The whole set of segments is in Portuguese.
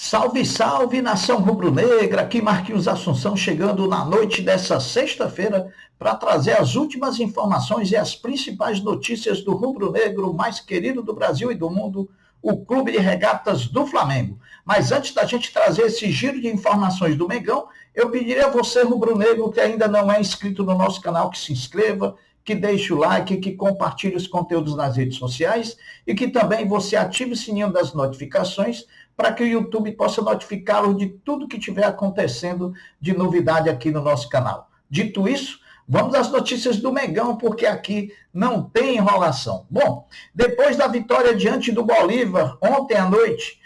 Salve, salve, nação rubro-negra, aqui Marquinhos Assunção chegando na noite dessa sexta-feira para trazer as últimas informações e as principais notícias do rubro-negro mais querido do Brasil e do mundo, o Clube de Regatas do Flamengo. Mas antes da gente trazer esse giro de informações do Mengão, eu pediria a você, rubro-negro, que ainda não é inscrito no nosso canal, que se inscreva, que deixe o like, que compartilhe os conteúdos nas redes sociais e que também você ative o sininho das notificações para que o YouTube possa notificá-lo de tudo que estiver acontecendo de novidade aqui no nosso canal. Dito isso, vamos às notícias do Mengão, porque aqui não tem enrolação. Bom, depois da vitória diante do Bolívar, ontem à noite,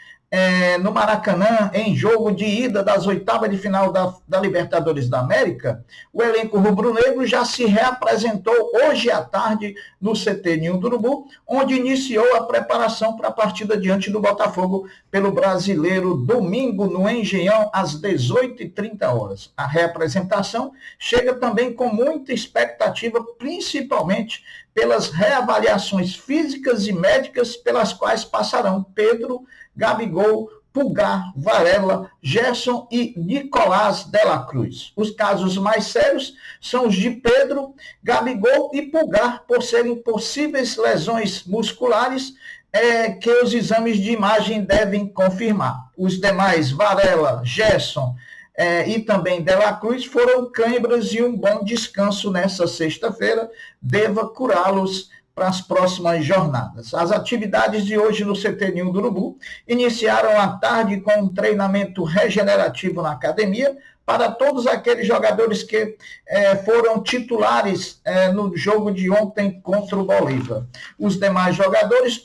no Maracanã, em jogo de ida das oitavas de final da Libertadores da América, o elenco rubro-negro já se reapresentou hoje à tarde no CT Ninho do Urubu, onde iniciou a preparação para a partida diante do Botafogo pelo Brasileiro, domingo no Engenhão, às 18h30. A reapresentação chega também com muita expectativa, principalmente pelas reavaliações físicas e médicas pelas quais passarão Pedro, Gabigol, Pulgar, Varela, Gerson e Nicolás de la Cruz. Os casos mais sérios são os de Pedro, Gabigol e Pulgar, por serem possíveis lesões musculares que os exames de imagem devem confirmar. Os demais, Varela, Gerson e também de la Cruz, foram cãibras e um bom descanso nessa sexta-feira deva curá-los para as próximas jornadas. As atividades de hoje no CT Ninho do Urubu iniciaram à tarde com um treinamento regenerativo na academia para todos aqueles jogadores que foram titulares no jogo de ontem contra o Bolívar. Os demais jogadores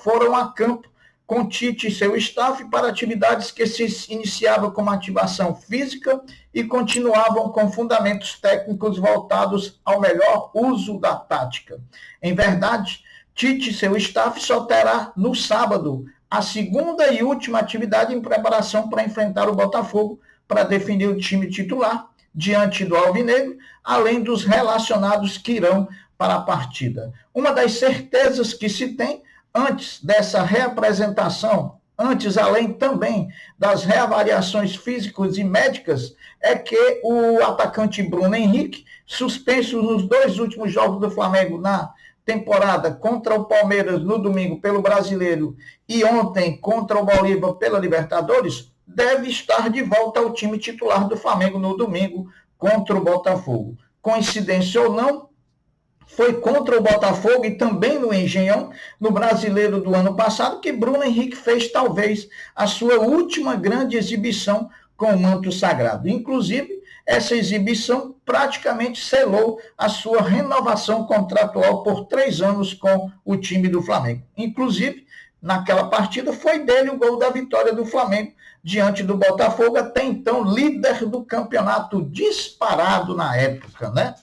foram a campo com Tite e seu staff para atividades que se iniciavam com ativação física e continuavam com fundamentos técnicos voltados ao melhor uso da tática. Em verdade, Tite e seu staff só terá no sábado a segunda e última atividade em preparação para enfrentar o Botafogo para definir o time titular diante do Alvinegro, além dos relacionados que irão para a partida. Uma das certezas que se tem antes dessa reapresentação, além também das reavaliações físicas e médicas, é que o atacante Bruno Henrique, suspenso nos 2 últimos jogos do Flamengo na temporada contra o Palmeiras no domingo pelo Brasileiro e ontem contra o Bolívar pela Libertadores, deve estar de volta ao time titular do Flamengo no domingo contra o Botafogo. Coincidência ou não, foi contra o Botafogo e também no Engenhão, no Brasileiro do ano passado, que Bruno Henrique fez talvez a sua última grande exibição com o manto sagrado. Inclusive, essa exibição praticamente selou a sua renovação contratual por 3 anos com o time do Flamengo. Inclusive, naquela partida foi dele o gol da vitória do Flamengo diante do Botafogo, até então líder do campeonato disparado na época, né?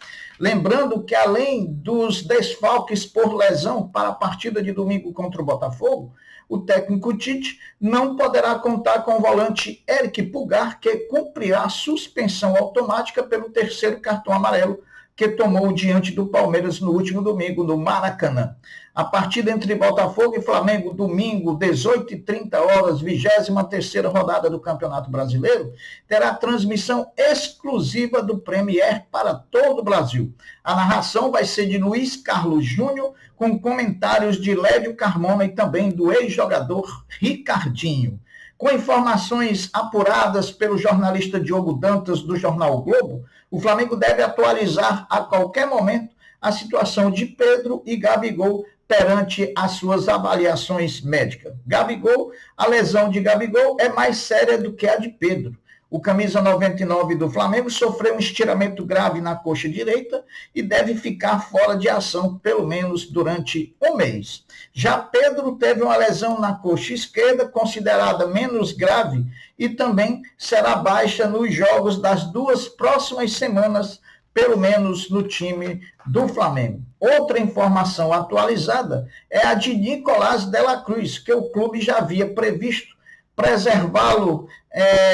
Lembrando que, além dos desfalques por lesão para a partida de domingo contra o Botafogo, o técnico Tite não poderá contar com o volante Eric Pulgar, que cumprirá a suspensão automática pelo 3º cartão amarelo que tomou diante do Palmeiras no último domingo, no Maracanã. A partida entre Botafogo e Flamengo, domingo, 18h30, 23ª rodada do Campeonato Brasileiro, terá transmissão exclusiva do Premier para todo o Brasil. A narração vai ser de Luiz Carlos Júnior, com comentários de Lédio Carmona e também do ex-jogador Ricardinho. Com informações apuradas pelo jornalista Diogo Dantas, do jornal o Globo, o Flamengo deve atualizar a qualquer momento a situação de Pedro e Gabigol perante as suas avaliações médicas. A lesão de Gabigol é mais séria do que a de Pedro. O camisa 99 do Flamengo sofreu um estiramento grave na coxa direita e deve ficar fora de ação pelo menos durante um mês. Já Pedro teve uma lesão na coxa esquerda, considerada menos grave, e também será baixa nos jogos das 2 próximas semanas, pelo menos no time do Flamengo. Outra informação atualizada é a de Nicolás de la Cruz, que o clube já havia previsto preservá-lo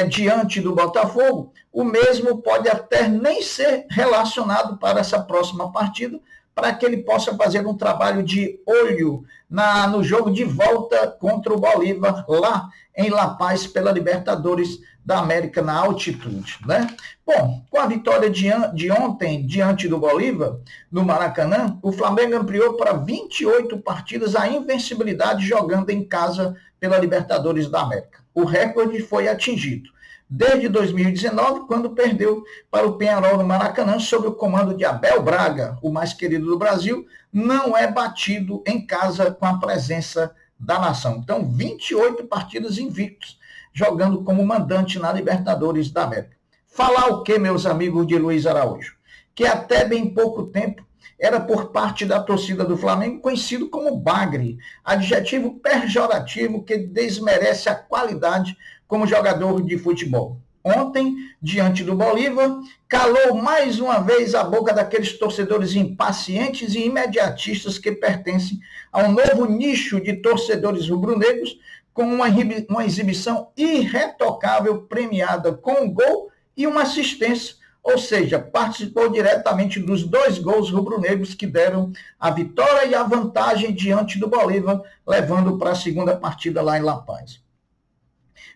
diante do Botafogo. O mesmo pode até nem ser relacionado para essa próxima partida, para que ele possa fazer um trabalho de olho no jogo de volta contra o Bolívar, lá em La Paz, pela Libertadores da América, na altitude, né? Bom, com a vitória de ontem diante do Bolívar, no Maracanã, o Flamengo ampliou para 28 partidas a invencibilidade jogando em casa pela Libertadores da América. O recorde foi atingido desde 2019, quando perdeu para o Peñarol no Maracanã, sob o comando de Abel Braga, o mais querido do Brasil, não é batido em casa com a presença da nação. Então, 28 partidas invictos, jogando como mandante na Libertadores da América. Falar o que, meus amigos de Luiz Araújo? Que até bem pouco tempo era por parte da torcida do Flamengo conhecido como bagre, adjetivo pejorativo que desmerece a qualidade como jogador de futebol. Ontem, diante do Bolívar, calou mais uma vez a boca daqueles torcedores impacientes e imediatistas que pertencem a um novo nicho de torcedores rubro-negros com uma exibição irretocável premiada com um gol e uma assistência, ou seja, participou diretamente dos 2 gols rubro-negros que deram a vitória e a vantagem diante do Bolívar, levando para a segunda partida lá em La Paz.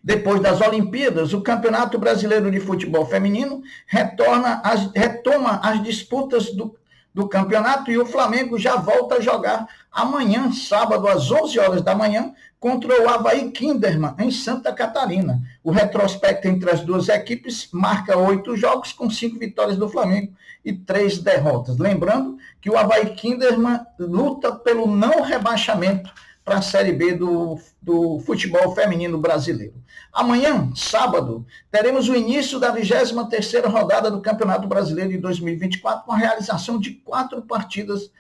Depois das Olimpíadas, o Campeonato Brasileiro de Futebol Feminino retoma as disputas do campeonato e o Flamengo já volta a jogar amanhã, sábado, às 11 horas da manhã, contra o Avaí Kinderman, em Santa Catarina. O retrospecto entre as duas equipes marca 8 jogos, com 5 vitórias do Flamengo e 3 derrotas. Lembrando que o Avaí Kinderman luta pelo não rebaixamento para a Série B do futebol feminino brasileiro. Amanhã, sábado, teremos o início da 23ª rodada do Campeonato Brasileiro de 2024, com a realização de 4 partidas,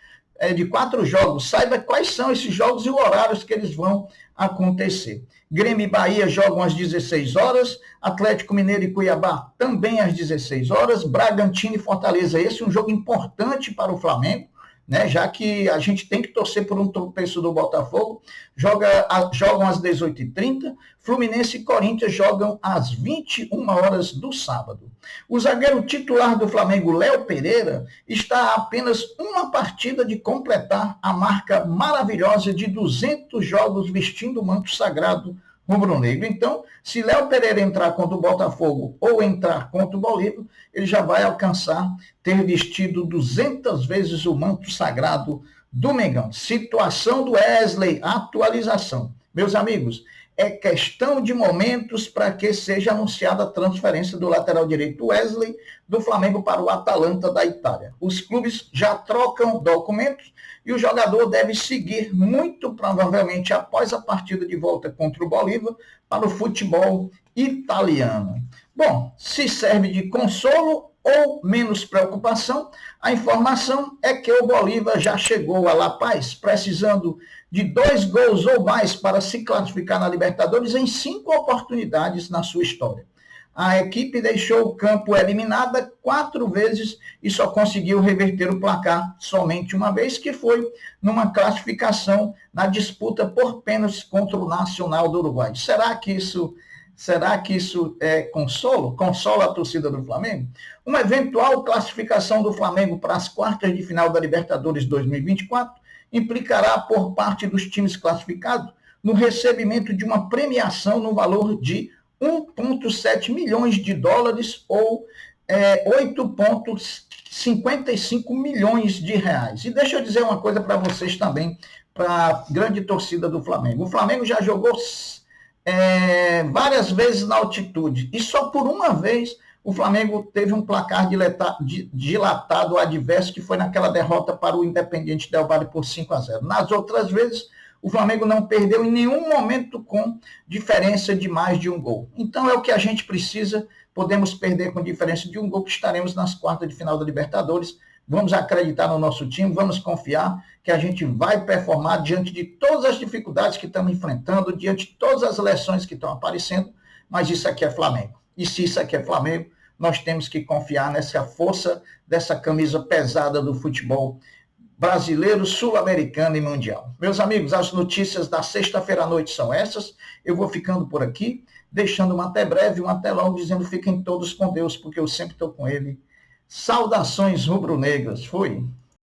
de 4 jogos. Saiba quais são esses jogos e os horários que eles vão acontecer. Grêmio e Bahia jogam às 16 horas, Atlético Mineiro e Cuiabá também às 16 horas, Bragantino e Fortaleza. Esse é um jogo importante para o Flamengo, né, já que a gente tem que torcer por um tropeço do Botafogo. Jogam às 18h30, Fluminense e Corinthians jogam às 21 horas do sábado. O zagueiro titular do Flamengo, Léo Pereira, está a apenas uma partida de completar a marca maravilhosa de 200 jogos vestindo o manto sagrado rubro-negro. Então, se Léo Pereira entrar contra o Botafogo ou entrar contra o Bolívar, ele já vai alcançar ter vestido 200 vezes o manto sagrado do Mengão. Situação do Wesley, atualização. Meus amigos, é questão de momentos para que seja anunciada a transferência do lateral direito Wesley do Flamengo para o Atalanta da Itália. Os clubes já trocam documentos e o jogador deve seguir, muito provavelmente após a partida de volta contra o Bolívar, para o futebol italiano. Bom, se serve de consolo ou menos preocupação, a informação é que o Bolívar já chegou a La Paz, precisando de 2 gols ou mais para se classificar na Libertadores em 5 oportunidades na sua história. A equipe deixou o campo eliminada 4 vezes e só conseguiu reverter o placar somente uma vez, que foi numa classificação na disputa por pênaltis contra o Nacional do Uruguai. Será que isso é consolo? Consola a torcida do Flamengo? Uma eventual classificação do Flamengo para as quartas de final da Libertadores 2024 implicará, por parte dos times classificados, no recebimento de uma premiação no valor de 1,7 milhões de dólares ou 8,55 milhões de reais. E deixa eu dizer uma coisa para vocês também, para a grande torcida do Flamengo. O Flamengo já jogou várias vezes na altitude e só por uma vez o Flamengo teve um placar dilatado adverso, que foi naquela derrota para o Independiente Del Valle por 5-0. Nas outras vezes, o Flamengo não perdeu em nenhum momento com diferença de mais de um gol. Então é o que a gente precisa. Podemos perder com diferença de um gol, que estaremos nas quartas de final da Libertadores. Vamos acreditar no nosso time, vamos confiar que a gente vai performar diante de todas as dificuldades que estamos enfrentando, diante de todas as lesões que estão aparecendo, mas isso aqui é Flamengo. E se isso aqui é Flamengo, nós temos que confiar nessa força dessa camisa pesada do futebol brasileiro, sul-americano e mundial. Meus amigos, as notícias da sexta-feira à noite são essas. Eu vou ficando por aqui, deixando um até breve, um até logo, dizendo fiquem todos com Deus, porque eu sempre estou com Ele. Saudações rubro-negras. Fui.